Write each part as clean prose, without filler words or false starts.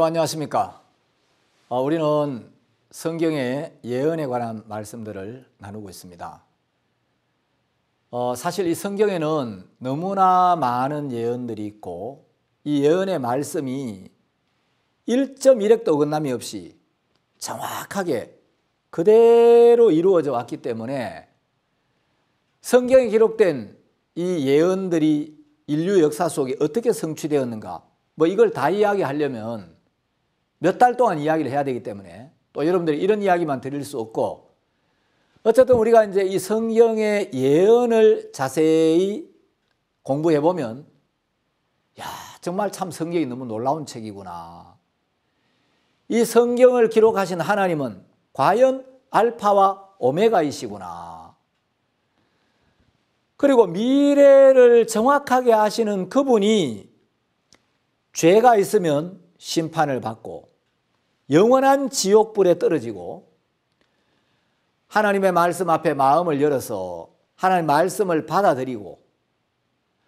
여러분 안녕하십니까? 우리는 성경의 예언에 관한 말씀들을 나누고 있습니다. 사실 이 성경에는 너무나 많은 예언들이 있고 이 예언의 말씀이 1.1획도 어긋남이 없이 정확하게 그대로 이루어져 왔기 때문에 성경에 기록된 이 예언들이 인류 역사 속에 어떻게 성취되었는가 이걸 다 이야기하려면 몇 달 동안 이야기를 해야 되기 때문에 또 여러분들이 이런 이야기만 드릴 수 없고 어쨌든 우리가 이제 이 성경의 예언을 자세히 공부해 보면 정말 참 성경이 너무 놀라운 책이구나. 이 성경을 기록하신 하나님은 과연 알파와 오메가이시구나. 그리고 미래를 정확하게 아시는 그분이 죄가 있으면 심판을 받고 영원한 지옥불에 떨어지고 하나님의 말씀 앞에 마음을 열어서 하나님의 말씀을 받아들이고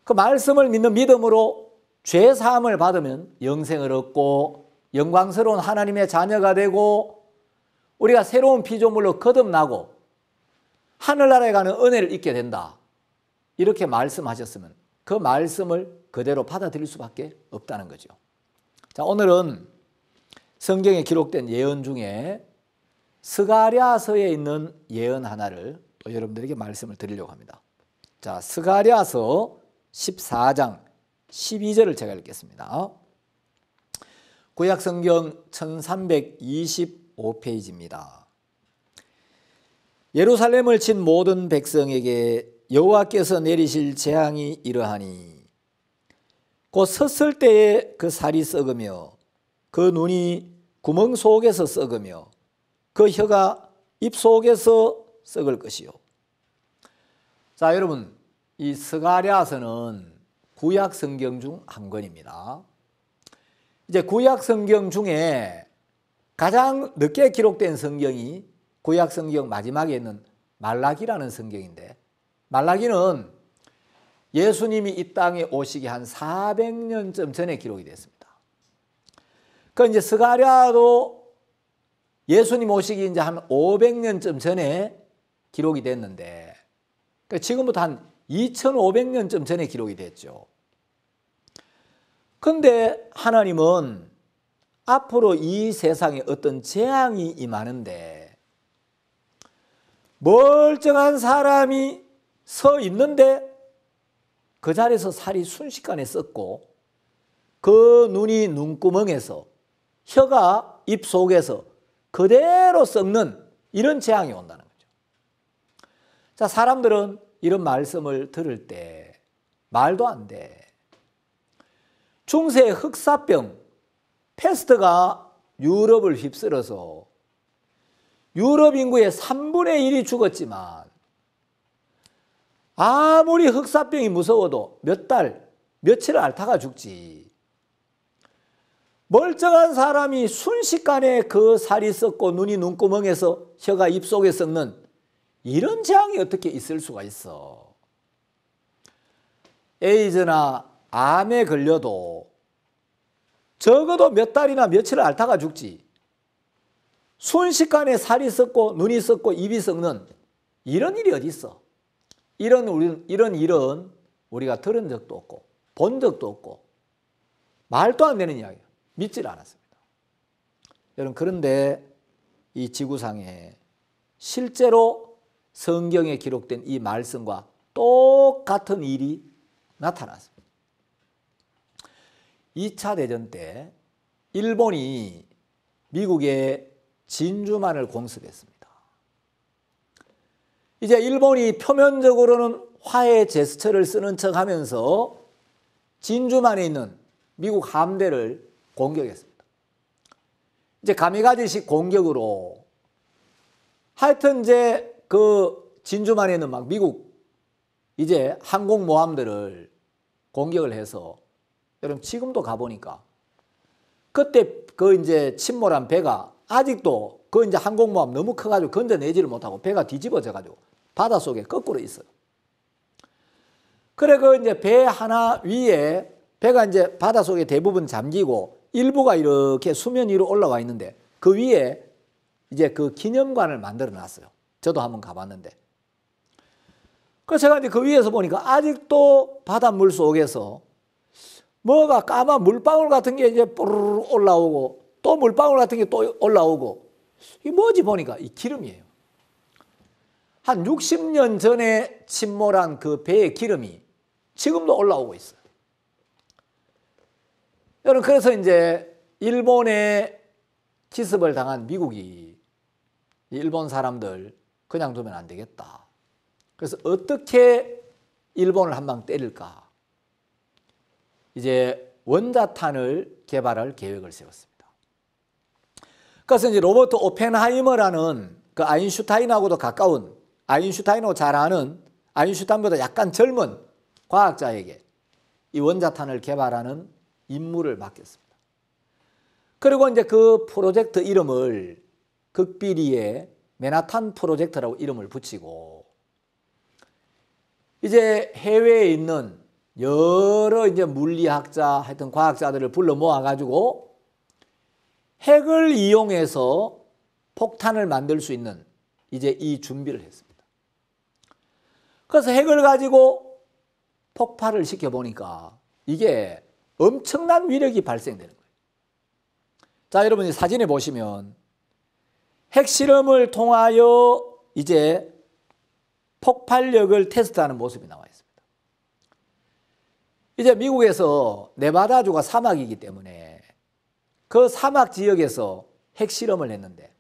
그 말씀을 믿는 믿음으로 죄사함을 받으면 영생을 얻고 영광스러운 하나님의 자녀가 되고 우리가 새로운 피조물로 거듭나고 하늘나라에 가는 은혜를 입게 된다. 이렇게 말씀하셨으면 그 말씀을 그대로 받아들일 수밖에 없다는 거죠. 자, 오늘은 성경에 기록된 예언 중에 스가랴서에 있는 예언 하나를 또 여러분들에게 말씀을 드리려고 합니다. 자, 스가랴서 14장 12절을 제가 읽겠습니다. 구약 성경 1325페이지입니다. 예루살렘을 친 모든 백성에게 여호와께서 내리실 재앙이 이러하니 곧 섰을 때에 그 살이 썩으며 그 눈이 구멍 속에서 썩으며 그 혀가 입 속에서 썩을 것이요. 자, 여러분, 이 스가랴서는 구약 성경 중 한 권입니다. 이제 구약 성경 중에 가장 늦게 기록된 성경이 구약 성경 마지막에 있는 말라기라는 성경인데 말라기는 예수님이 이 땅에 오시기 한 400년쯤 전에 기록이 됐습니다. 그 이제 스가랴도 예수님 오시기 이제 한 500년쯤 전에 기록이 됐는데 지금부터 한 2500년쯤 전에 기록이 됐죠. 그런데 하나님은 앞으로 이 세상에 어떤 재앙이 임하는데 멀쩡한 사람이 서 있는데 그 자리에서 살이 순식간에 썩고 그 눈이 눈구멍에서 혀가 입 속에서 그대로 썩는 이런 재앙이 온다는 거죠. 자, 사람들은 이런 말씀을 들을 때 말도 안 돼. 중세 흑사병 패스트가 유럽을 휩쓸어서 유럽 인구의 3분의 1이 죽었지만 아무리 흑사병이 무서워도 몇 달, 며칠을 앓다가 죽지. 멀쩡한 사람이 순식간에 그 살이 썩고 눈이 눈구멍에서 혀가 입속에 썩는 이런 재앙이 어떻게 있을 수가 있어. 에이즈나 암에 걸려도 적어도 몇 달이나 며칠을 앓다가 죽지. 순식간에 살이 썩고 눈이 썩고 입이 썩는 이런 일이 어디 있어. 이런 일은 우리가 들은 적도 없고 본 적도 없고 말도 안 되는 이야기예요. 믿질 않았습니다. 여러분, 그런데 이 지구상에 실제로 성경에 기록된 이 말씀과 똑같은 일이 나타났습니다. 2차 대전 때 일본이 미국에 진주만을 공습했습니다. 이제 일본이 표면적으로는 화해 제스처를 쓰는 척 하면서 진주만에 있는 미국 함대를 공격했습니다. 이제 가미가제식 공격으로 하여튼 이제 그 진주만에 있는 막 미국 이제 항공모함들을 공격을 해서 여러분 지금도 가보니까 그때 그 이제 침몰한 배가 아직도 그 이제 항공모함 너무 커가지고 건져내지를 못하고 배가 뒤집어져가지고 바닷속에 거꾸로 있어요. 그래 그 이제 배 하나 위에 배가 이제 바닷속에 대부분 잠기고 일부가 이렇게 수면 위로 올라와 있는데 그 위에 이제 그 기념관을 만들어 놨어요. 저도 한번 가봤는데. 그래서 제가 이제 그 위에서 보니까 아직도 바닷물 속에서 뭐가 까만 물방울 같은 게 이제 뽀르르 올라오고 또 물방울 같은 게 또 올라오고 이게 뭐지 보니까 이 기름이에요. 한 60년 전에 침몰한 그 배의 기름이 지금도 올라오고 있어요. 여러분, 그래서 이제 일본에 기습을 당한 미국이 일본 사람들 그냥 두면 안 되겠다. 그래서 어떻게 일본을 한 방 때릴까? 이제 원자탄을 개발할 계획을 세웠습니다. 그래서 이제 로버트 오펜하이머라는 그 아인슈타인하고도 가까운, 아인슈타인하고 잘 아는, 아인슈타인보다 약간 젊은 과학자에게 이 원자탄을 개발하는 임무를 맡겼습니다. 그리고 이제 그 프로젝트 이름을 극비리의 맨하탄 프로젝트라고 이름을 붙이고 이제 해외에 있는 여러 이제 물리학자, 하여튼 과학자들을 불러 모아가지고 핵을 이용해서 폭탄을 만들 수 있는 이제 이 준비를 했습니다. 그래서 핵을 가지고 폭발을 시켜보니까 이게 엄청난 위력이 발생되는 거예요. 자, 여러분이 사진에 보시면 핵실험을 통하여 이제 폭발력을 테스트하는 모습이 나와 있습니다. 이제 미국에서 네바다주가 사막이기 때문에 그 사막 지역에서 핵실험을 했는데,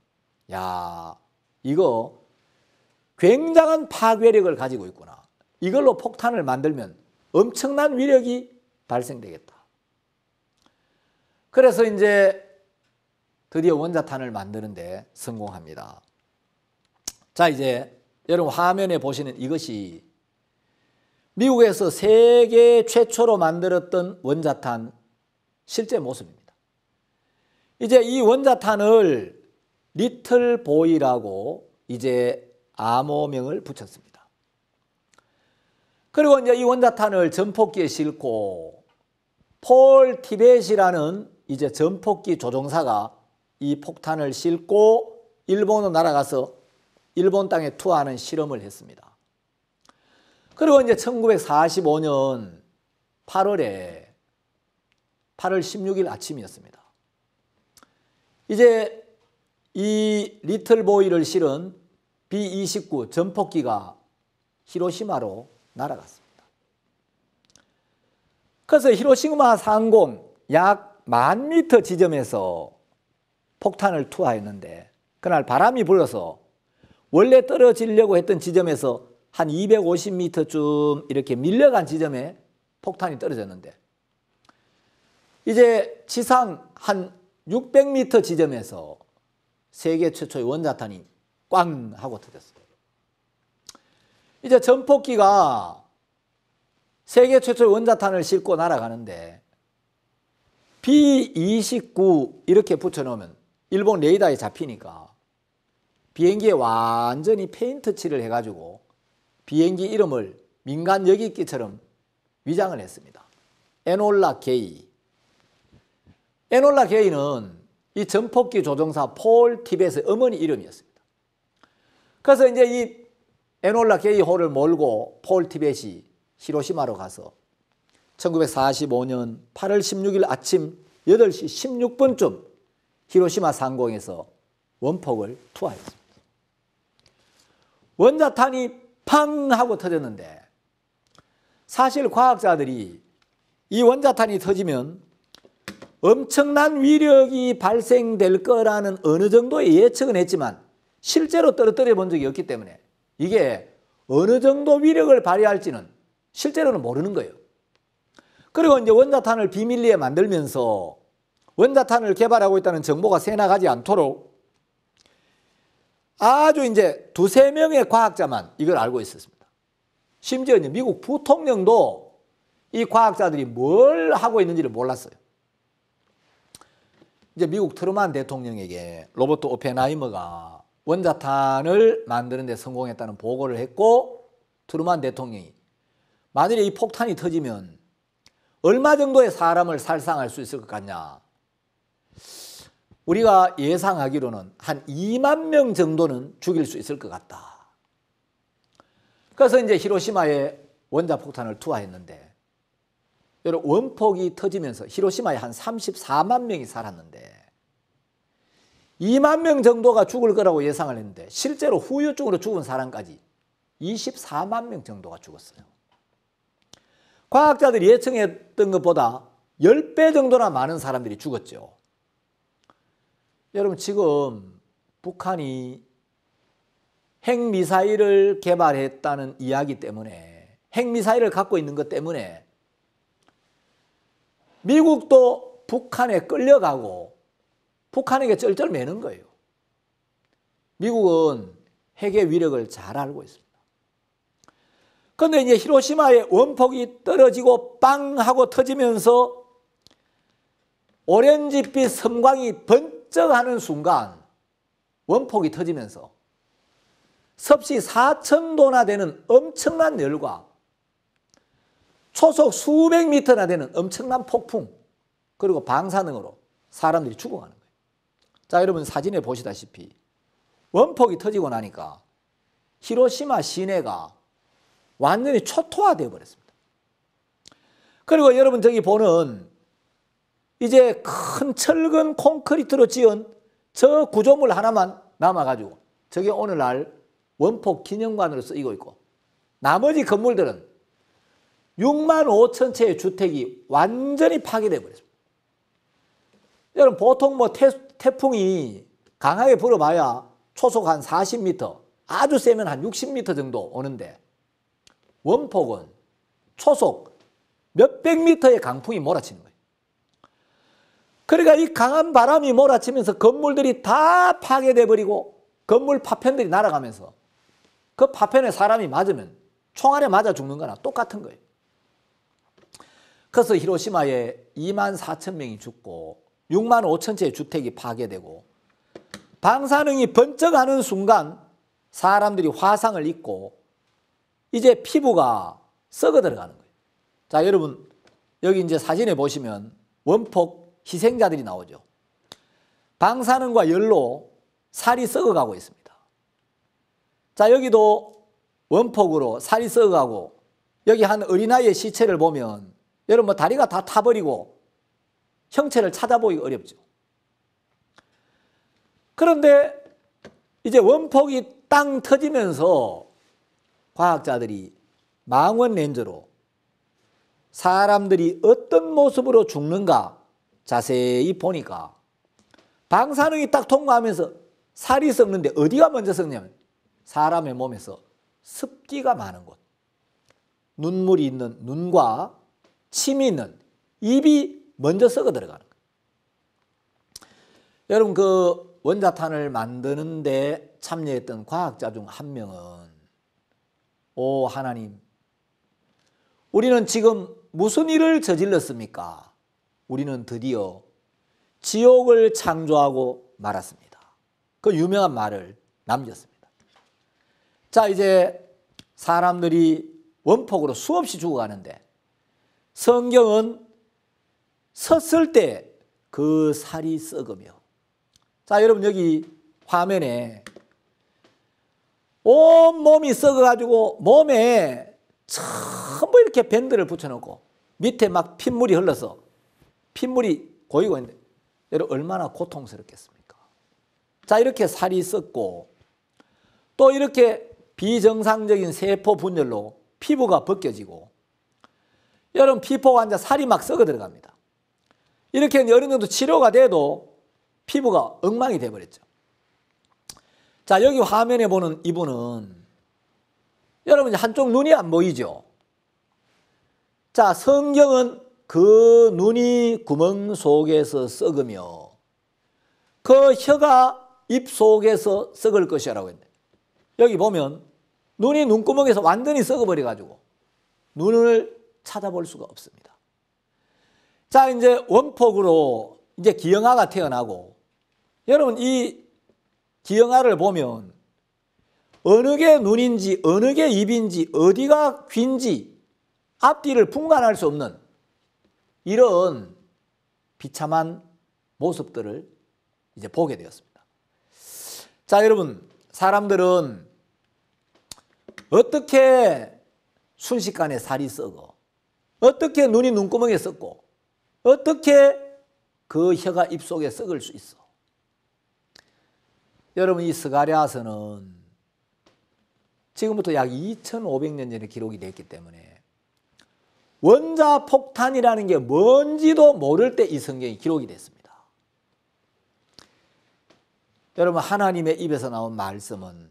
야, 이거 굉장한 파괴력을 가지고 있구나. 이걸로 폭탄을 만들면 엄청난 위력이 발생되겠다. 그래서 이제 드디어 원자탄을 만드는데 성공합니다. 자, 이제 여러분 화면에 보시는 이것이 미국에서 세계 최초로 만들었던 원자탄 실제 모습입니다. 이제 이 원자탄을 리틀 보이라고 이제 암호명을 붙였습니다. 그리고 이제 이 원자탄을 전폭기에 싣고 폴 티벳이라는 이제 전폭기 조종사가 이 폭탄을 싣고 일본으로 날아가서 일본 땅에 투하하는 실험을 했습니다. 그리고 이제 1945년 8월 16일 아침이었습니다. 이제 이 리틀보이를 실은 B-29 전폭기가 히로시마로 날아갔습니다. 그래서 히로시마 상공 약 10,000m 지점에서 폭탄을 투하했는데 그날 바람이 불어서 원래 떨어지려고 했던 지점에서 한 250m쯤 이렇게 밀려간 지점에 폭탄이 떨어졌는데 이제 지상 한 600m 지점에서 세계 최초의 원자탄이 꽝 하고 터졌어요. 이제 전폭기가 세계 최초의 원자탄을 싣고 날아가는데 B-29 이렇게 붙여놓으면 일본 레이더에 잡히니까 비행기에 완전히 페인트 칠을 해가지고 비행기 이름을 민간 여객기처럼 위장을 했습니다. 에놀라 게이. 에놀라 게이는 이 전폭기 조종사 폴 티벳의 어머니 이름이었습니다. 그래서 이제 이 에놀라 게이호를 몰고 폴 티벳이 히로시마로 가서 1945년 8월 16일 아침 8시 16분쯤 히로시마 상공에서 원폭을 투하했습니다. 원자탄이 팡 하고 터졌는데 사실 과학자들이 이 원자탄이 터지면 엄청난 위력이 발생될 거라는 어느 정도의 예측은 했지만 실제로 떨어뜨려 본 적이 없기 때문에 이게 어느 정도 위력을 발휘할지는 실제로는 모르는 거예요. 그리고 이제 원자탄을 비밀리에 만들면서 원자탄을 개발하고 있다는 정보가 새나가지 않도록 아주 이제 2~3명의 과학자만 이걸 알고 있었습니다. 심지어 이제 미국 부통령도 이 과학자들이 뭘 하고 있는지를 몰랐어요. 이제 미국 트루만 대통령에게 로버트 오펜하이머가 원자탄을 만드는 데 성공했다는 보고를 했고 트루만 대통령이 만일에 이 폭탄이 터지면 얼마 정도의 사람을 살상할 수 있을 것 같냐 우리가 예상하기로는 한 2만 명 정도는 죽일 수 있을 것 같다. 그래서 이제 히로시마에 원자폭탄을 투하했는데, 여러분 원폭이 터지면서 히로시마에 한 34만 명이 살았는데 2만 명 정도가 죽을 거라고 예상을 했는데 실제로 후유증으로 죽은 사람까지 24만 명 정도가 죽었어요. 과학자들이 예측했던 것보다 10배 정도나 많은 사람들이 죽었죠. 여러분 지금 북한이 핵미사일을 개발했다는 이야기 때문에, 핵미사일을 갖고 있는 것 때문에 미국도 북한에 끌려가고 북한에게 쩔쩔매는 거예요. 미국은 핵의 위력을 잘 알고 있습니다. 그런데 이제 히로시마의 원폭이 떨어지고 빵 하고 터지면서 오렌지빛 섬광이 번쩍하는 순간, 원폭이 터지면서 섭씨 4,000도나 되는 엄청난 열과 초속 수백 미터나 되는 엄청난 폭풍, 그리고 방사능으로 사람들이 죽어가는 거예요. 자, 여러분 사진에 보시다시피 원폭이 터지고 나니까 히로시마 시내가 완전히 초토화되어 버렸습니다. 그리고 여러분 저기 보는 이제 큰 철근 콘크리트로 지은 저 구조물 하나만 남아가지고 저게 오늘날 원폭 기념관으로 쓰이고 있고, 나머지 건물들은 6만 5천 채의 주택이 완전히 파괴되어 버렸습니다. 여러분 보통 뭐 태풍이 강하게 불어봐야 초속 한 40m, 아주 세면 한 60m 정도 오는데 원폭은 초속 몇백 미터의 강풍이 몰아치는 거예요. 그러니까 이 강한 바람이 몰아치면서 건물들이 다 파괴돼 버리고 건물 파편들이 날아가면서 그 파편에 사람이 맞으면 총알에 맞아 죽는 거나 똑같은 거예요. 그래서 히로시마에 2만 4천 명이 죽고 6만 5천 채의 주택이 파괴되고 방사능이 번쩍하는 순간 사람들이 화상을 입고 이제 피부가 썩어 들어가는 거예요. 자, 여러분 여기 이제 사진에 보시면 원폭 희생자들이 나오죠. 방사능과 열로 살이 썩어가고 있습니다. 자, 여기도 원폭으로 살이 썩어가고, 여기 한 어린아이의 시체를 보면 여러분 뭐 다리가 다 타버리고 형체를 찾아보기 어렵죠. 그런데 이제 원폭이 땅 터지면서 과학자들이 망원 렌즈로 사람들이 어떤 모습으로 죽는가 자세히 보니까 방사능이 딱 통과하면서 살이 썩는데 어디가 먼저 썩냐면 사람의 몸에서 습기가 많은 곳, 눈물이 있는 눈과 침이 있는 입이 먼저 썩어 들어가는 거예요. 여러분 그 원자탄을 만드는데 참여했던 과학자 중 한 명은, 오 하나님, 우리는 지금 무슨 일을 저질렀습니까? 우리는 드디어 지옥을 창조하고 말았습니다. 그 유명한 말을 남겼습니다. 자, 이제 사람들이 원폭으로 수없이 죽어가는데 성경은 섰을 때 그 살이 썩으며, 자, 여러분 여기 화면에 온 몸이 썩어가지고 몸에 전부 이렇게 밴드를 붙여놓고 밑에 막 핏물이 흘러서 핏물이 고이고 있는데 여러분 얼마나 고통스럽겠습니까? 자, 이렇게 살이 썩고 또 이렇게 비정상적인 세포 분열로 피부가 벗겨지고, 여러분 피포 환자 살이 막 썩어 들어갑니다. 이렇게 어느 정도 치료가 돼도 피부가 엉망이 돼버렸죠. 자, 여기 화면에 보는 이분은 여러분 한쪽 눈이 안 보이죠. 자, 성경은 그 눈이 구멍 속에서 썩으며 그 혀가 입 속에서 썩을 것이라고 했는데, 여기 보면 눈이 눈구멍에서 완전히 썩어버려 가지고 눈을 찾아볼 수가 없습니다. 자, 이제 원폭으로 이제 기형아가 태어나고, 여러분 이 기형아를 보면 어느 게 눈인지 어느 게 입인지 어디가 귀인지 앞뒤를 분간할 수 없는 이런 비참한 모습들을 이제 보게 되었습니다. 자, 여러분, 사람들은 어떻게 순식간에 살이 썩어? 어떻게 눈이 눈구멍에 썩고? 어떻게 그 혀가 입속에 썩을 수 있어? 여러분, 이 스가랴서는 지금부터 약 2500년 전에 기록이 됐기 때문에 원자 폭탄이라는 게 뭔지도 모를 때 이 성경이 기록이 됐습니다. 여러분, 하나님의 입에서 나온 말씀은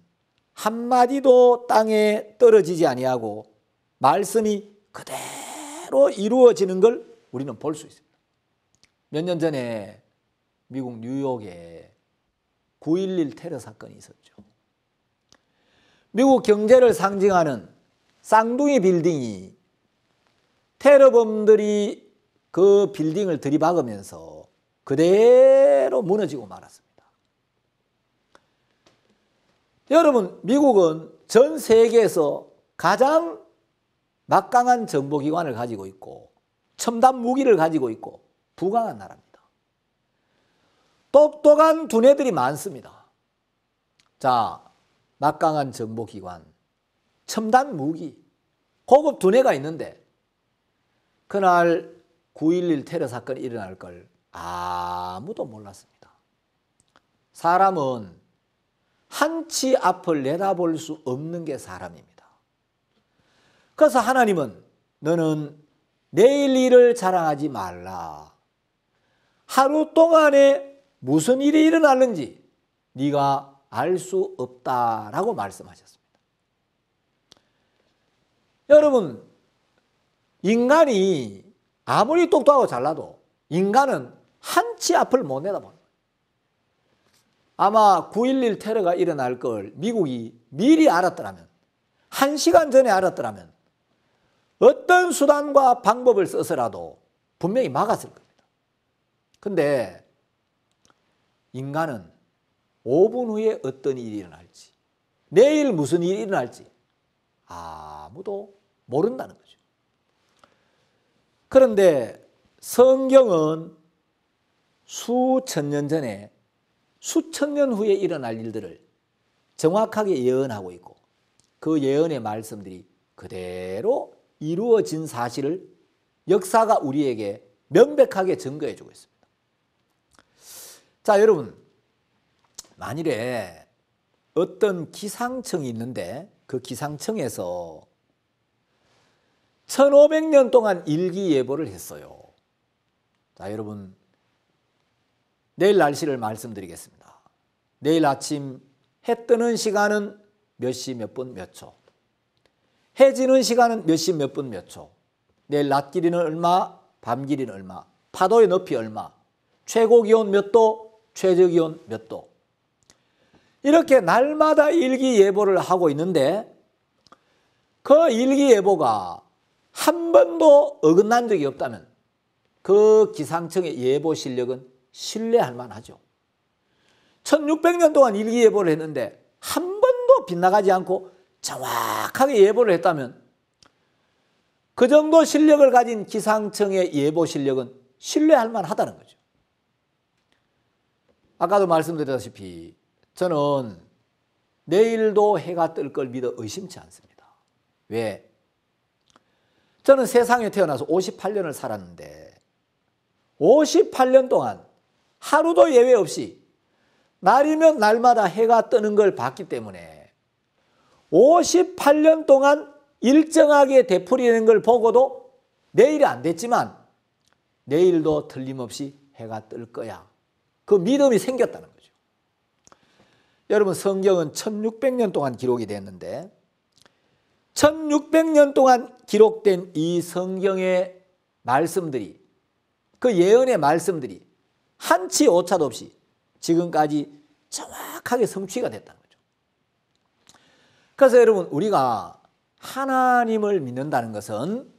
한마디도 땅에 떨어지지 아니하고 말씀이 그대로 이루어지는 걸 우리는 볼 수 있습니다. 몇 년 전에 미국 뉴욕에 9.11 테러 사건이 있었죠. 미국 경제를 상징하는 쌍둥이 빌딩이 테러범들이 그 빌딩을 들이박으면서 그대로 무너지고 말았습니다. 여러분, 미국은 전 세계에서 가장 막강한 정보기관을 가지고 있고 첨단 무기를 가지고 있고 부강한 나라입니다. 똑똑한 두뇌들이 많습니다. 자, 막강한 정보기관, 첨단 무기, 고급 두뇌가 있는데 그날 9.11 테러 사건이 일어날 걸 아무도 몰랐습니다. 사람은 한치 앞을 내다볼 수 없는 게 사람입니다. 그래서 하나님은 너는 내일 일을 자랑하지 말라. 하루 동안에 무슨 일이 일어났는지 네가 알 수 없다라고 말씀하셨습니다. 여러분, 인간이 아무리 똑똑하고 잘나도 인간은 한치 앞을 못 내다보는 거예요. 아마 9.11 테러가 일어날 걸 미국이 미리 알았더라면, 1시간 전에 알았더라면 어떤 수단과 방법을 써서라도 분명히 막았을 겁니다. 근데 인간은 5분 후에 어떤 일이 일어날지, 내일 무슨 일이 일어날지 아무도 모른다는 거죠. 그런데 성경은 수천 년 전에 수천 년 후에 일어날 일들을 정확하게 예언하고 있고 그 예언의 말씀들이 그대로 이루어진 사실을 역사가 우리에게 명백하게 증거해 주고 있습니다. 자, 여러분, 만일에 어떤 기상청이 있는데 그 기상청에서 1500년 동안 일기예보를 했어요. 자, 여러분, 내일 날씨를 말씀드리겠습니다. 내일 아침 해 뜨는 시간은 몇 시 몇 분 몇 초, 해 지는 시간은 몇 시 몇 분 몇 초, 내일 낮 길이는 얼마, 밤 길이는 얼마, 파도의 높이 얼마, 최고 기온 몇 도, 최저 기온 몇 도, 이렇게 날마다 일기예보를 하고 있는데 그 일기예보가 한 번도 어긋난 적이 없다면 그 기상청의 예보 실력은 신뢰할 만하죠. 1600년 동안 일기예보를 했는데 한 번도 빗나가지 않고 정확하게 예보를 했다면 그 정도 실력을 가진 기상청의 예보 실력은 신뢰할 만하다는 거죠. 아까도 말씀드렸다시피 저는 내일도 해가 뜰 걸 믿어 의심치 않습니다. 왜? 저는 세상에 태어나서 58년을 살았는데 58년 동안 하루도 예외 없이 날이면 날마다 해가 뜨는 걸 봤기 때문에 58년 동안 일정하게 되풀이되는 걸 보고도 내일이 안 됐지만 내일도 틀림없이 해가 뜰 거야. 그 믿음이 생겼다는 거죠. 여러분, 성경은 1600년 동안 기록이 됐는데 1600년 동안 기록된 이 성경의 말씀들이, 그 예언의 말씀들이 한치 오차도 없이 지금까지 정확하게 성취가 됐다는 거죠. 그래서 여러분, 우리가 하나님을 믿는다는 것은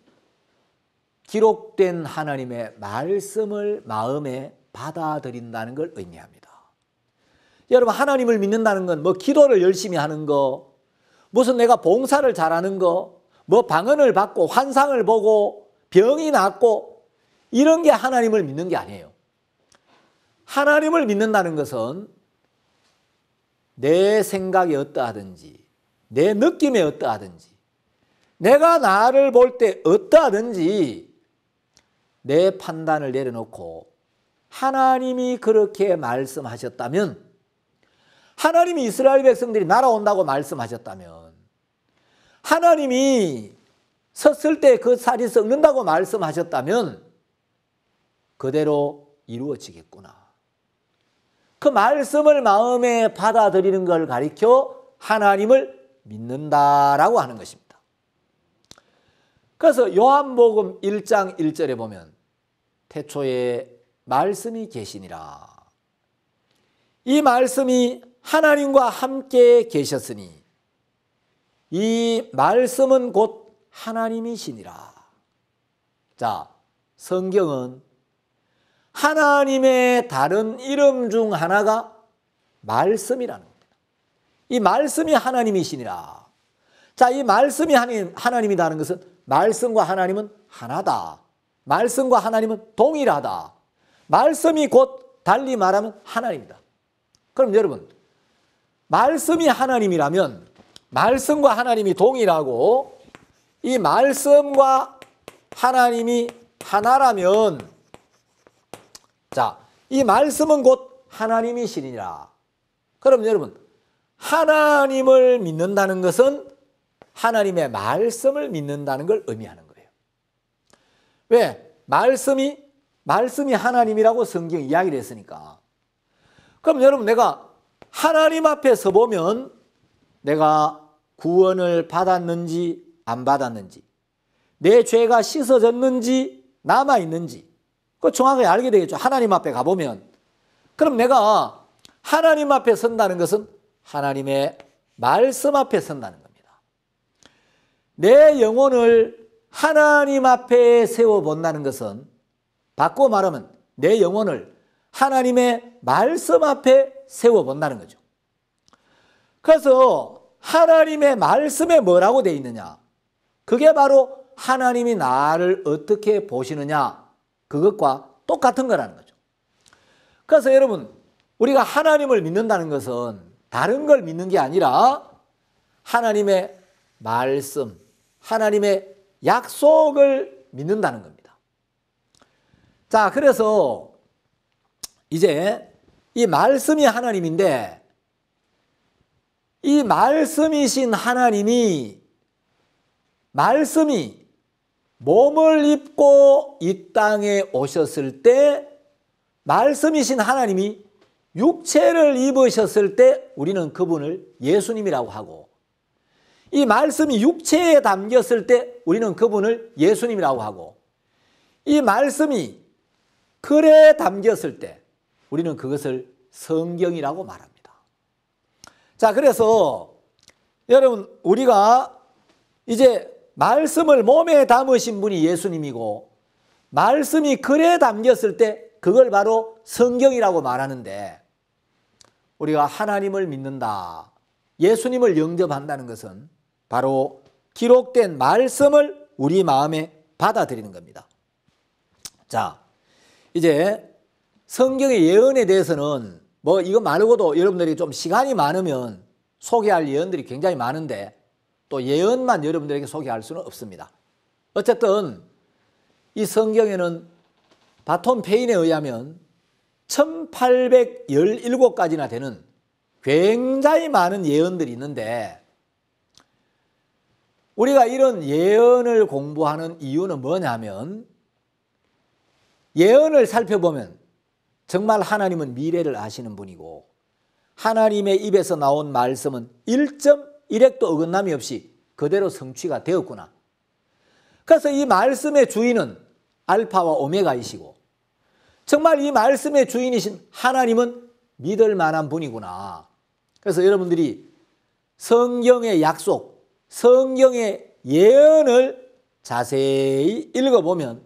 기록된 하나님의 말씀을 마음에 받아들인다는 걸 의미합니다. 여러분, 하나님을 믿는다는 건 뭐 기도를 열심히 하는 거, 무슨 내가 봉사를 잘하는 거, 뭐 방언을 받고 환상을 보고 병이 낫고 이런 게 하나님을 믿는 게 아니에요. 하나님을 믿는다는 것은 내 생각이 어떠하든지 내 느낌이 어떠하든지 내가 나를 볼 때 어떠하든지 내 판단을 내려놓고 하나님이 그렇게 말씀하셨다면, 하나님이 이스라엘 백성들이 날아온다고 말씀하셨다면, 하나님이 섰을 때 그 살이 썩는다고 말씀하셨다면 그대로 이루어지겠구나. 그 말씀을 마음에 받아들이는 걸 가리켜 하나님을 믿는다라고 하는 것입니다. 그래서 요한복음 1장 1절에 보면 태초에 말씀이 계시니라. 이 말씀이 하나님과 함께 계셨으니 이 말씀은 곧 하나님이시니라. 자, 성경은 하나님의 다른 이름 중 하나가 말씀이라는 겁니다. 이 말씀이 하나님이시니라. 자, 이 말씀이 하나님이라는 것은 말씀과 하나님은 하나다. 말씀과 하나님은 동일하다. 말씀이 곧 달리 말하면 하나님이다. 그럼 여러분, 말씀이 하나님이라면 말씀과 하나님이 동일하고 이 말씀과 하나님이 하나라면, 자, 이 말씀은 곧 하나님이시니라. 그럼 여러분, 하나님을 믿는다는 것은 하나님의 말씀을 믿는다는 걸 의미하는 거예요. 왜? 말씀이 하나님이라고 성경이 이야기를 했으니까. 그럼 여러분, 내가 하나님 앞에 서보면 내가 구원을 받았는지 안 받았는지, 내 죄가 씻어졌는지 남아있는지 그거 정확하게 알게 되겠죠. 하나님 앞에 가보면. 그럼 내가 하나님 앞에 선다는 것은 하나님의 말씀 앞에 선다는 겁니다. 내 영혼을 하나님 앞에 세워본다는 것은, 바꿔 말하면 내 영혼을 하나님의 말씀 앞에 세워본다는 거죠. 그래서 하나님의 말씀에 뭐라고 되어 있느냐, 그게 바로 하나님이 나를 어떻게 보시느냐, 그것과 똑같은 거라는 거죠. 그래서 여러분, 우리가 하나님을 믿는다는 것은 다른 걸 믿는 게 아니라 하나님의 말씀, 하나님의 약속을 믿는다는 겁니다. 자, 그래서 이제 이 말씀이 하나님인데, 이 말씀이신 하나님이, 말씀이 몸을 입고 이 땅에 오셨을 때, 말씀이신 하나님이 육체를 입으셨을 때 우리는 그분을 예수님이라고 하고, 이 말씀이 육체에 담겼을 때 우리는 그분을 예수님이라고 하고, 이 말씀이 글에 담겼을 때 우리는 그것을 성경이라고 말합니다. 자, 그래서 여러분, 우리가 이제 말씀을 몸에 담으신 분이 예수님이고, 말씀이 글에 담겼을 때 그걸 바로 성경이라고 말하는데, 우리가 하나님을 믿는다, 예수님을 영접한다는 것은 바로 기록된 말씀을 우리 마음에 받아들이는 겁니다. 자, 이제 성경의 예언에 대해서는 뭐 이거 말고도 여러분들이 좀 시간이 많으면 소개할 예언들이 굉장히 많은데 또 예언만 여러분들에게 소개할 수는 없습니다. 어쨌든 이 성경에는 바톤 페인에 의하면 1817가지나 되는 굉장히 많은 예언들이 있는데, 우리가 이런 예언을 공부하는 이유는 뭐냐면, 예언을 살펴보면 정말 하나님은 미래를 아시는 분이고, 하나님의 입에서 나온 말씀은 1.1획도 어긋남이 없이 그대로 성취가 되었구나. 그래서 이 말씀의 주인은 알파와 오메가이시고, 정말 이 말씀의 주인이신 하나님은 믿을 만한 분이구나. 그래서 여러분들이 성경의 약속, 성경의 예언을 자세히 읽어보면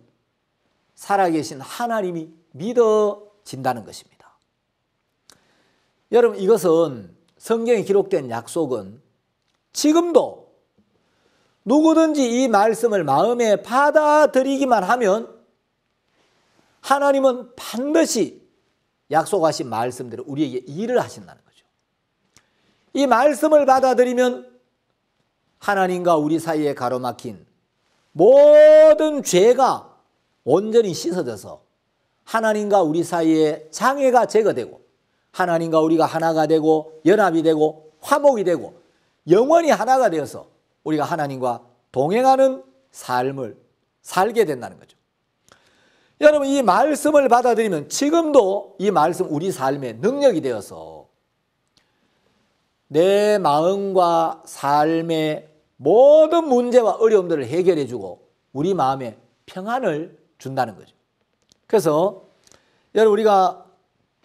살아계신 하나님이 믿어진다는 것입니다. 여러분, 이것은 성경에 기록된 약속은 지금도 누구든지 이 말씀을 마음에 받아들이기만 하면 하나님은 반드시 약속하신 말씀대로 우리에게 일을 하신다는 거죠. 이 말씀을 받아들이면 하나님과 우리 사이에 가로막힌 모든 죄가 온전히 씻어져서 하나님과 우리 사이에 장애가 제거되고 하나님과 우리가 하나가 되고 연합이 되고 화목이 되고 영원히 하나가 되어서 우리가 하나님과 동행하는 삶을 살게 된다는 거죠. 여러분, 이 말씀을 받아들이면 지금도 이 말씀 우리 삶의 능력이 되어서 내 마음과 삶의 모든 문제와 어려움들을 해결해 주고 우리 마음에 평안을 준다는 거죠. 그래서 여러분, 우리가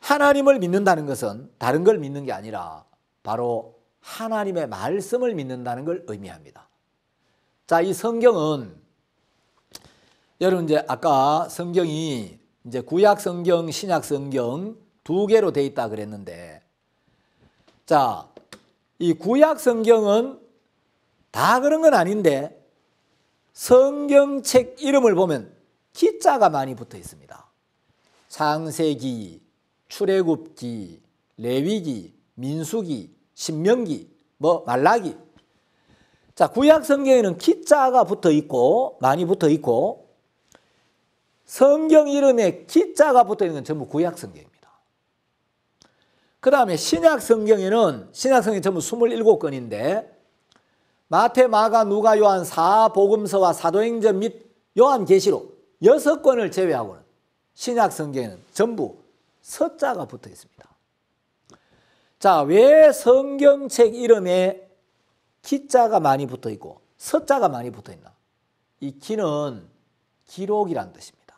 하나님을 믿는다는 것은 다른 걸 믿는 게 아니라 바로 하나님의 말씀을 믿는다는 걸 의미합니다. 자, 이 성경은 여러분 이제 아까 성경이 이제 구약 성경, 신약 성경 두 개로 돼 있다 그랬는데, 자, 이 구약 성경은 다 그런 건 아닌데 성경책 이름을 보면 기자가 많이 붙어 있습니다. 창세기, 출애굽기, 레위기, 민수기, 신명기, 말라기. 자, 구약 성경에는 기자가 붙어 있고 많이 붙어 있고 성경 이름에 기자가 붙어 있는 건 전부 구약 성경입니다. 그 다음에 신약 성경에는 전부 27권인데 마태, 마가, 누가, 요한, 사복음서와 사도행전 및 요한계시록 6권을 제외하고는 신약 성경에는 전부 서자가 붙어 있습니다. 자, 왜 성경책 이름에 기자가 많이 붙어 있고 서자가 많이 붙어 있나? 이 기는 기록이란 뜻입니다.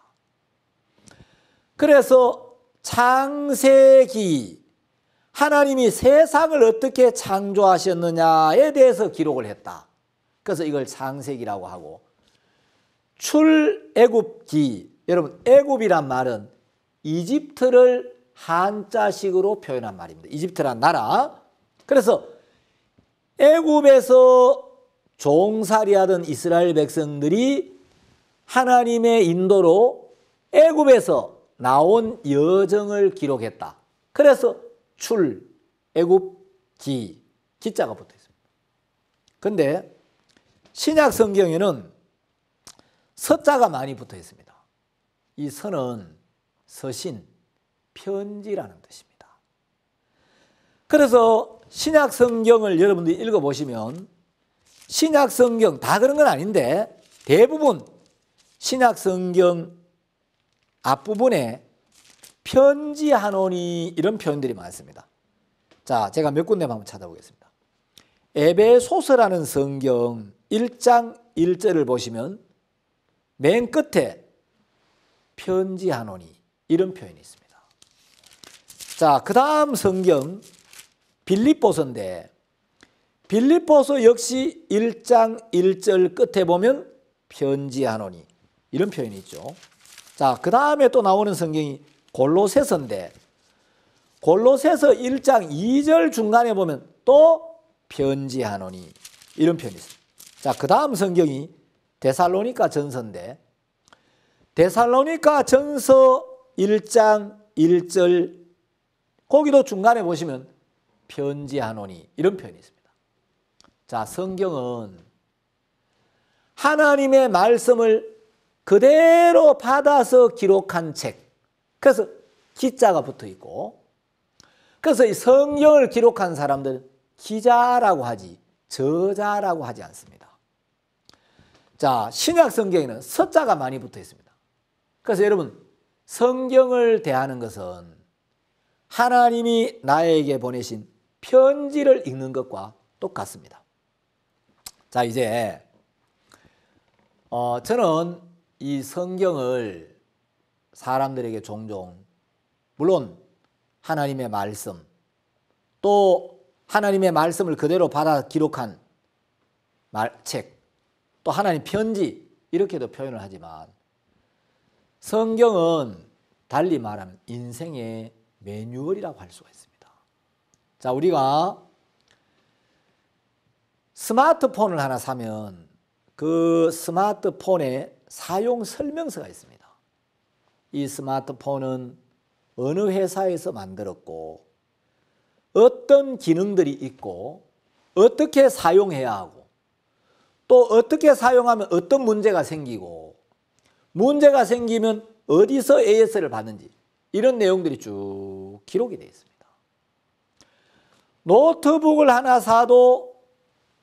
그래서 창세기, 하나님이 세상을 어떻게 창조하셨느냐에 대해서 기록을 했다. 그래서 이걸 창세기라고 하고, 출애굽기, 여러분 애굽이란 말은 이집트를 한자식으로 표현한 말입니다. 이집트란 나라. 그래서 애굽에서 종살이하던 이스라엘 백성들이 하나님의 인도로 애굽에서 나온 여정을 기록했다. 그래서 출애굽기, 기자가 붙어 있습니다. 그런데 신약 성경에는 서자가 많이 붙어 있습니다. 이 서는 서신, 편지라는 뜻입니다. 그래서 신약 성경을 여러분들이 읽어보시면 신약 성경 다 그런 건 아닌데 대부분 신약 성경 앞부분에 편지하노니 이런 표현들이 많습니다. 자, 제가 몇 군데 한번 찾아보겠습니다. 에베소서라는 성경 1장 1절을 보시면 맨 끝에 편지하노니 이런 표현이 있습니다. 자, 그 다음 성경 빌립보서인데 빌립보서 역시 1장 1절 끝에 보면 편지하노니 이런 표현이 있죠. 자, 그 다음에 또 나오는 성경이 골로새서인데 골로새서 1장 2절 중간에 보면 또 편지하노니 이런 표현이 있습니다. 자, 그 다음 성경이 데살로니가 전서인데 데살로니가 전서 1장 1절 거기도 중간에 보시면 편지하노니 이런 표현이 있습니다. 자, 성경은 하나님의 말씀을 그대로 받아서 기록한 책. 그래서 기자가 붙어 있고 그래서 이 성경을 기록한 사람들은 기자라고 하지 저자라고 하지 않습니다. 자, 신약 성경에는 서자가 많이 붙어 있습니다. 그래서 여러분 성경을 대하는 것은 하나님이 나에게 보내신 편지를 읽는 것과 똑같습니다. 자, 이제 저는 이 성경을 사람들에게 종종 물론 하나님의 말씀 또 하나님의 말씀을 그대로 받아 기록한 책 또 하나님 편지 이렇게도 표현을 하지만 성경은 달리 말하면 인생의 매뉴얼이라고 할 수가 있습니다. 자, 우리가 스마트폰을 하나 사면 그 스마트폰에 사용 설명서가 있습니다. 이 스마트폰은 어느 회사에서 만들었고 어떤 기능들이 있고 어떻게 사용해야 하고 또 어떻게 사용하면 어떤 문제가 생기고 문제가 생기면 어디서 AS를 받는지 이런 내용들이 쭉 기록이 되어 있습니다. 노트북을 하나 사도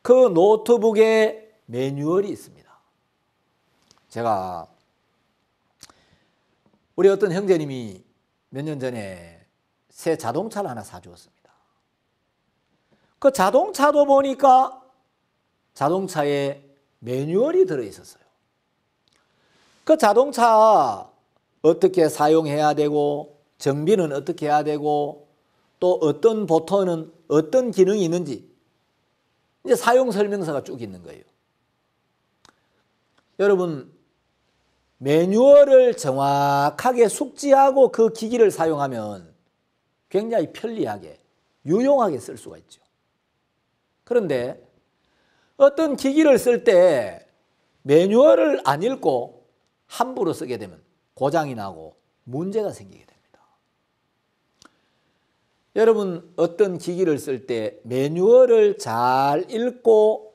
그 노트북에 매뉴얼이 있습니다. 제가 우리 어떤 형제님이 몇 년 전에 새 자동차를 하나 사주었습니다. 그 자동차도 보니까 자동차에 매뉴얼이 들어있었어요. 그 자동차 어떻게 사용해야 되고 정비는 어떻게 해야 되고 또 어떤 버튼은 어떤 기능이 있는지 이제 사용 설명서가 쭉 있는 거예요. 여러분 매뉴얼을 정확하게 숙지하고 그 기기를 사용하면 굉장히 편리하게 유용하게 쓸 수가 있죠. 그런데 어떤 기기를 쓸 때 매뉴얼을 안 읽고 함부로 쓰게 되면 고장이 나고 문제가 생기게 됩니다. 여러분 어떤 기기를 쓸 때 매뉴얼을 잘 읽고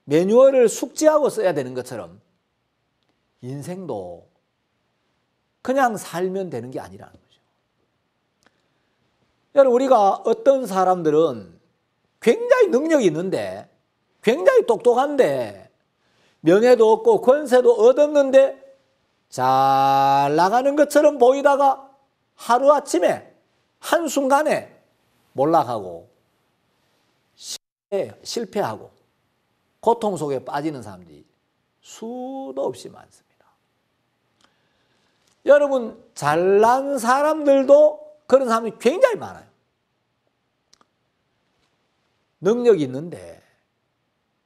매뉴얼을 숙지하고 써야 되는 것처럼 인생도 그냥 살면 되는 게 아니라는 거죠. 여러분 우리가 어떤 사람들은 굉장히 능력이 있는데 굉장히 똑똑한데 명예도 얻고 권세도 얻었는데 잘 나가는 것처럼 보이다가 하루아침에 한순간에 몰락하고 실패하고 고통 속에 빠지는 사람들이 수도 없이 많습니다. 여러분 잘난 사람들도 그런 사람이 굉장히 많아요. 능력이 있는데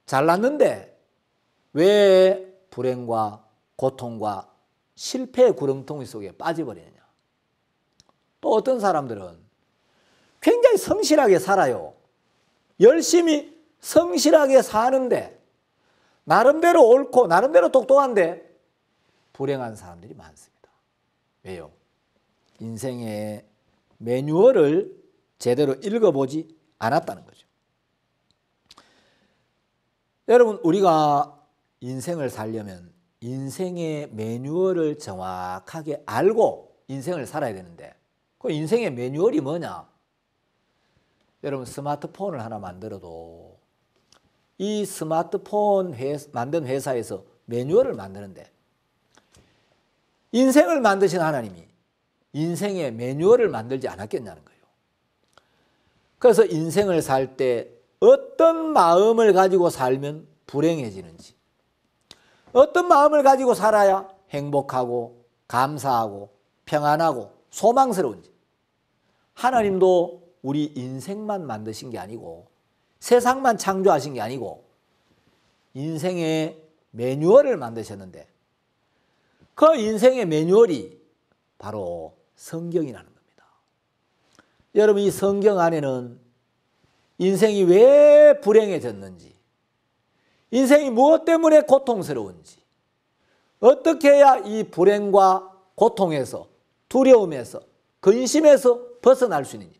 잘났는데 왜 불행과 고통과 실패의 구렁텅이 속에 빠져버리느냐. 또 어떤 사람들은 굉장히 성실하게 살아요. 열심히 성실하게 사는데 나름대로 옳고 나름대로 똑똑한데 불행한 사람들이 많습니다. 왜요? 인생의 매뉴얼을 제대로 읽어보지 않았다는 거죠. 여러분 우리가 인생을 살려면 인생의 매뉴얼을 정확하게 알고 인생을 살아야 되는데 그 인생의 매뉴얼이 뭐냐? 여러분 스마트폰을 하나 만들어도 이 스마트폰 만든 회사에서 매뉴얼을 만드는데 인생을 만드신 하나님이 인생의 매뉴얼을 만들지 않았겠냐는 거예요. 그래서 인생을 살 때 어떤 마음을 가지고 살면 불행해지는지 어떤 마음을 가지고 살아야 행복하고 감사하고 평안하고 소망스러운지 하나님도 우리 인생만 만드신 게 아니고 세상만 창조하신 게 아니고 인생의 매뉴얼을 만드셨는데 그 인생의 매뉴얼이 바로 성경이라는 겁니다. 여러분 이 성경 안에는 인생이 왜 불행해졌는지 인생이 무엇 때문에 고통스러운지 어떻게 해야 이 불행과 고통에서 두려움에서 근심에서 벗어날 수 있는지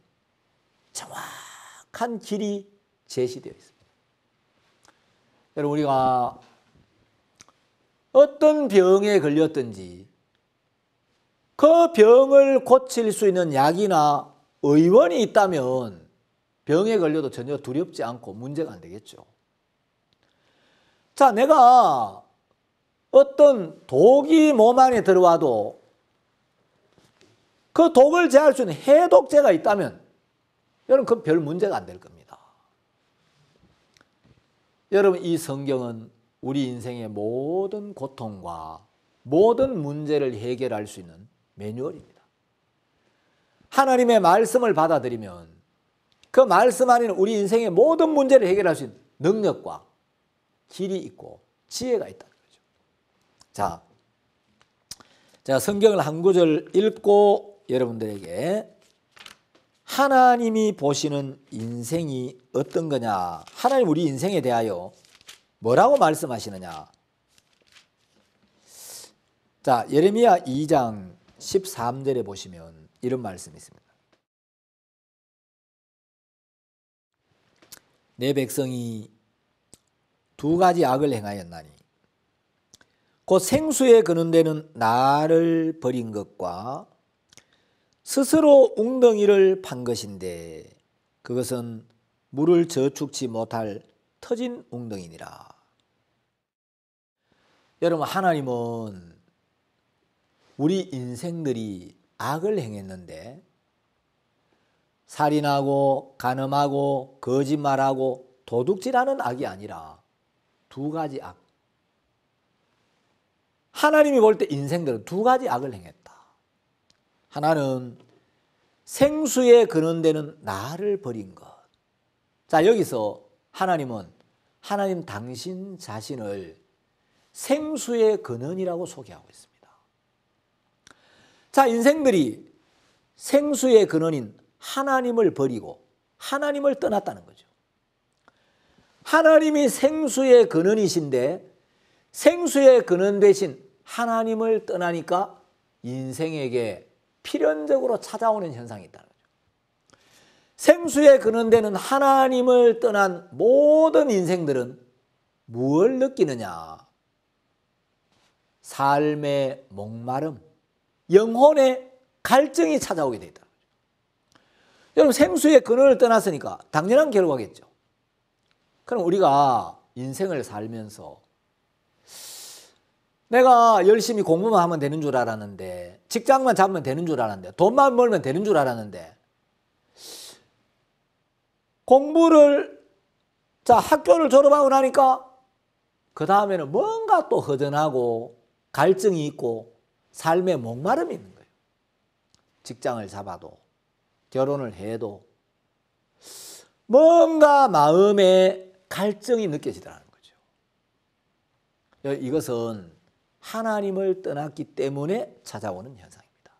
정확한 길이 제시되어 있습니다. 여러분 우리가 어떤 병에 걸렸든지 그 병을 고칠 수 있는 약이나 의원이 있다면 병에 걸려도 전혀 두렵지 않고 문제가 안 되겠죠. 자, 내가 어떤 독이 몸 안에 들어와도 그 독을 제할 수 있는 해독제가 있다면 여러분 그건 별 문제가 안 될 겁니다. 여러분 이 성경은 우리 인생의 모든 고통과 모든 문제를 해결할 수 있는 매뉴얼입니다. 하나님의 말씀을 받아들이면 그 말씀 안에는 우리 인생의 모든 문제를 해결할 수 있는 능력과 길이 있고 지혜가 있다는 거죠. 자, 제가 성경을 한 구절 읽고 여러분들에게 하나님이 보시는 인생이 어떤 거냐, 하나님 우리 인생에 대하여 뭐라고 말씀하시느냐. 자, 예레미야 2장 13절에 보시면 이런 말씀이 있습니다. 내 백성이 두 가지 악을 행하였나니 곧 생수에 그는 데는 나를 버린 것과 스스로 웅덩이를 판 것인데 그것은 물을 저축치 못할 터진 웅덩이니라. 여러분, 하나님은 우리 인생들이 악을 행했는데 살인하고 간음하고 거짓말하고 도둑질하는 악이 아니라 두 가지 악. 하나님이 볼 때 인생들은 두 가지 악을 행했다. 하나는 생수에 그는 데는 나를 버린 것. 자, 여기서 하나님은 하나님 당신 자신을 생수의 근원이라고 소개하고 있습니다. 자, 인생들이 생수의 근원인 하나님을 버리고 하나님을 떠났다는 거죠. 하나님이 생수의 근원이신데 생수의 근원 대신 하나님을 떠나니까 인생에게 필연적으로 찾아오는 현상이 있다는 거죠. 생수에 근원되는 하나님을 떠난 모든 인생들은 무엇을 느끼느냐? 삶의 목마름, 영혼의 갈증이 찾아오게 되어 있다는 거죠. 여러분, 생수의 근원을 떠났으니까 당연한 결과겠죠. 그럼 우리가 인생을 살면서 내가 열심히 공부만 하면 되는 줄 알았는데, 직장만 잡으면 되는 줄 알았는데, 돈만 벌면 되는 줄 알았는데, 공부를, 학교를 졸업하고 나니까 그 다음에는 뭔가 또 허전하고 갈증이 있고 삶의 목마름이 있는 거예요. 직장을 잡아도 결혼을 해도 뭔가 마음에 갈증이 느껴지더라는 거죠. 이것은 하나님을 떠났기 때문에 찾아오는 현상입니다.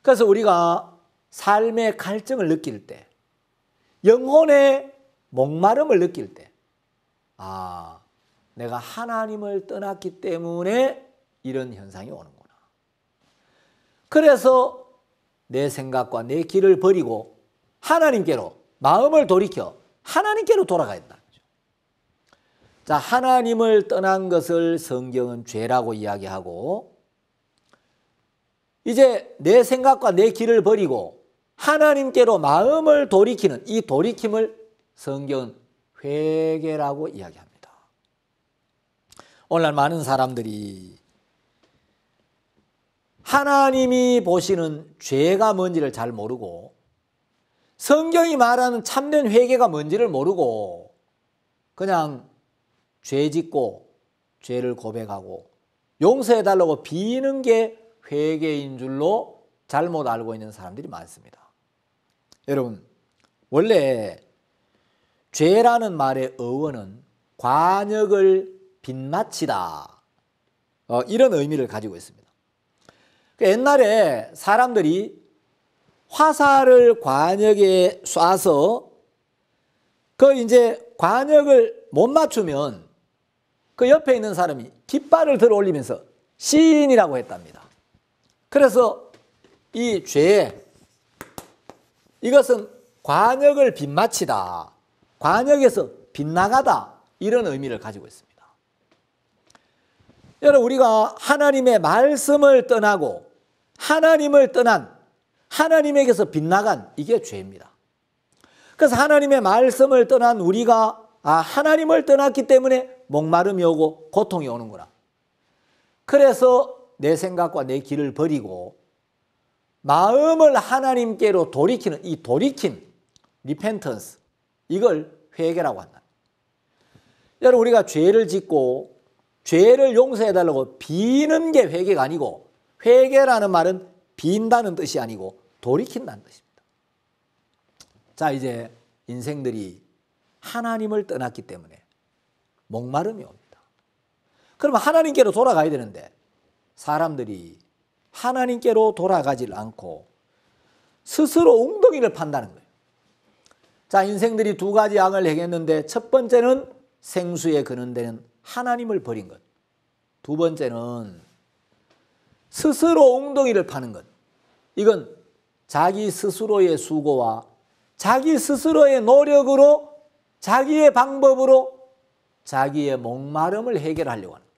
그래서 우리가 삶의 갈증을 느낄 때, 영혼의 목마름을 느낄 때, 내가 하나님을 떠났기 때문에 이런 현상이 오는구나. 그래서 내 생각과 내 길을 버리고 하나님께로 마음을 돌이켜 하나님께로 돌아가야 된다. 자, 하나님을 떠난 것을 성경은 죄라고 이야기하고, 이제 내 생각과 내 길을 버리고 하나님께로 마음을 돌이키는 이 돌이킴을 성경은 회개라고 이야기합니다. 오늘날 많은 사람들이 하나님이 보시는 죄가 뭔지를 잘 모르고 성경이 말하는 참된 회개가 뭔지를 모르고 그냥 죄 짓고 죄를 고백하고 용서해달라고 비는 게 회개인 줄로 잘못 알고 있는 사람들이 많습니다. 여러분, 원래 죄라는 말의 어원은 관역을 빗마치다, 이런 의미를 가지고 있습니다. 옛날에 사람들이 화살을 관역에 쏴서 이제 관역을 못 맞추면 그 옆에 있는 사람이 깃발을 들어 올리면서 시인이라고 했답니다. 그래서 이 죄, 이것은 관역을 빗마치다, 관역에서 빗나가다, 이런 의미를 가지고 있습니다. 여러분, 우리가 하나님의 말씀을 떠나고 하나님을 떠난, 하나님에게서 빗나간 이게 죄입니다. 그래서 하나님의 말씀을 떠난 우리가 하나님을 떠났기 때문에 목마름이 오고 고통이 오는구나. 그래서 내 생각과 내 길을 버리고 마음을 하나님께로 돌이키는 이 돌이킴, repentance, 이걸 회개라고 한다. 여러분, 우리가 죄를 짓고 죄를 용서해달라고 비는 게 회개가 아니고, 회개라는 말은 빈다는 뜻이 아니고 돌이킨다는 뜻입니다. 자, 이제 인생들이 하나님을 떠났기 때문에 목마름이 옵니다. 그러면 하나님께로 돌아가야 되는데 사람들이 하나님께로 돌아가질 않고 스스로 웅덩이를 판다는 거예요. 자, 인생들이 두 가지 악을 행했는데 첫 번째는 생수에 근원되는 하나님을 버린 것. 두 번째는 스스로 웅덩이를 파는 것. 이건 자기 스스로의 수고와 자기 스스로의 노력으로 자기의 방법으로 자기의 목마름을 해결하려고 하는 거예요.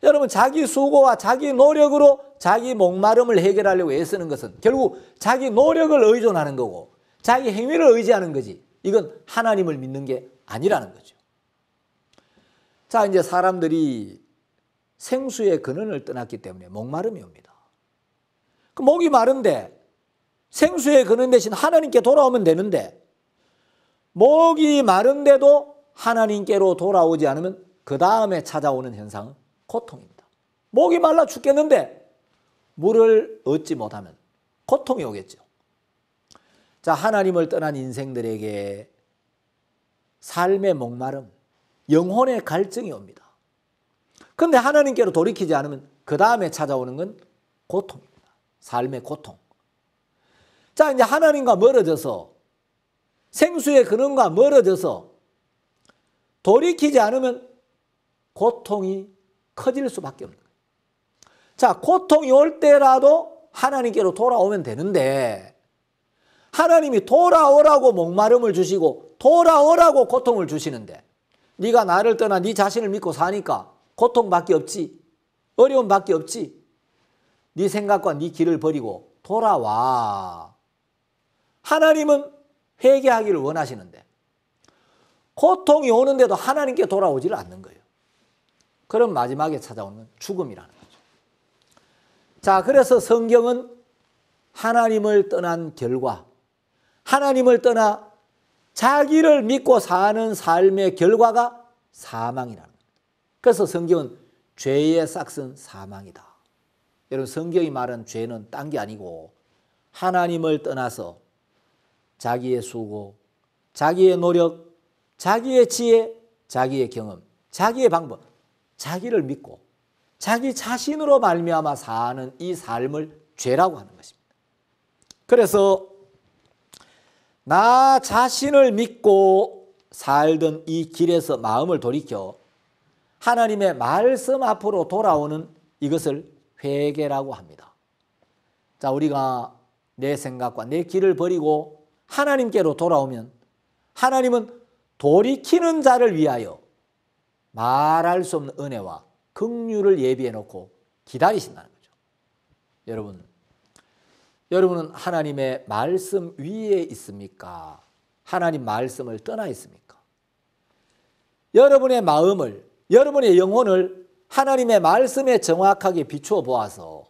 여러분, 자기 수고와 자기 노력으로 자기 목마름을 해결하려고 애쓰는 것은 결국 자기 노력을 의존하는 거고 자기 행위를 의지하는 거지, 이건 하나님을 믿는 게 아니라는 거죠. 자, 이제 사람들이 생수의 근원을 떠났기 때문에 목마름이 옵니다. 그 목이 마른데 생수의 근원 대신 하나님께 돌아오면 되는데, 목이 마른데도 하나님께로 돌아오지 않으면 그 다음에 찾아오는 현상은 고통입니다. 목이 말라 죽겠는데 물을 얻지 못하면 고통이 오겠죠. 자, 하나님을 떠난 인생들에게 삶의 목마름, 영혼의 갈증이 옵니다. 그런데 하나님께로 돌이키지 않으면 그 다음에 찾아오는 건 고통입니다. 삶의 고통. 자, 이제 하나님과 멀어져서, 생수의 근원과 멀어져서 돌이키지 않으면 고통이 커질 수밖에 없는 거예요. 자, 고통이 올 때라도 하나님께로 돌아오면 되는데, 하나님이 돌아오라고 목마름을 주시고 돌아오라고 고통을 주시는데, 네가 나를 떠나 네 자신을 믿고 사니까 고통밖에 없지, 어려움밖에 없지, 네 생각과 네 길을 버리고 돌아와. 하나님은 회개하기를 원하시는데 고통이 오는데도 하나님께 돌아오지를 않는 거예요. 그럼 마지막에 찾아오는 죽음이라는 거죠. 자, 그래서 성경은 하나님을 떠난 결과, 하나님을 떠나 자기를 믿고 사는 삶의 결과가 사망이라는 거예요. 그래서 성경은 죄의 싹은 사망이다. 여러분, 성경이 말하는 죄는 딴 게 아니고 하나님을 떠나서 자기의 수고, 자기의 노력, 자기의 지혜, 자기의 경험, 자기의 방법, 자기를 믿고 자기 자신으로 말미암아 사는 이 삶을 죄라고 하는 것입니다. 그래서 나 자신을 믿고 살던 이 길에서 마음을 돌이켜 하나님의 말씀 앞으로 돌아오는 이것을 회개라고 합니다. 자, 우리가 내 생각과 내 길을 버리고 하나님께로 돌아오면 하나님은 돌이키는 자를 위하여 말할 수 없는 은혜와 긍휼을 예비해 놓고 기다리신다는 거죠. 여러분은 하나님의 말씀 위에 있습니까? 하나님 말씀을 떠나 있습니까? 여러분의 마음을, 여러분의 영혼을 하나님의 말씀에 정확하게 비추어 보아서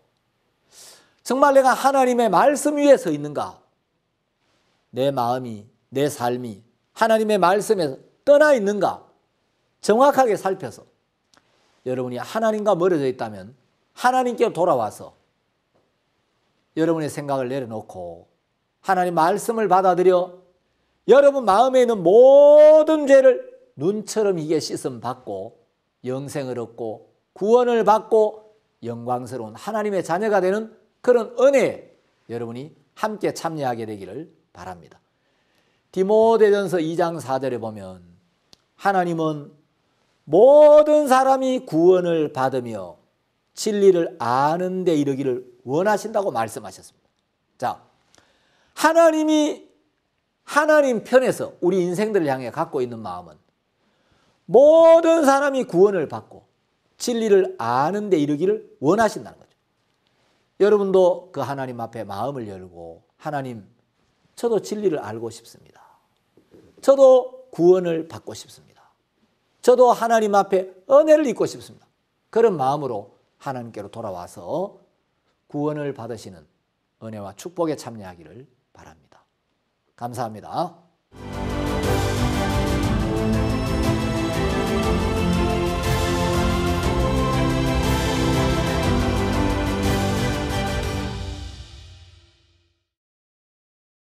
정말 내가 하나님의 말씀 위에 서 있는가? 내 마음이, 내 삶이 하나님의 말씀에 떠나 있는가? 정확하게 살펴서 여러분이 하나님과 멀어져 있다면 하나님께 돌아와서 여러분의 생각을 내려놓고 하나님 말씀을 받아들여 여러분 마음에 있는 모든 죄를 눈처럼 희게 씻음 받고 영생을 얻고 구원을 받고 영광스러운 하나님의 자녀가 되는 그런 은혜에 여러분이 함께 참여하게 되기를 바랍니다. 디모데전서 2장 4절에 보면 하나님은 모든 사람이 구원을 받으며 진리를 아는 데 이르기를 원하신다고 말씀하셨습니다. 자, 하나님이 하나님 편에서 우리 인생들을 향해 갖고 있는 마음은 모든 사람이 구원을 받고 진리를 아는 데 이르기를 원하신다는 거죠. 여러분도 그 하나님 앞에 마음을 열고 하나님, 저도 진리를 알고 싶습니다. 저도 구원을 받고 싶습니다. 저도 하나님 앞에 은혜를 입고 싶습니다. 그런 마음으로 하나님께로 돌아와서 구원을 받으시는 은혜와 축복에 참여하기를 바랍니다. 감사합니다.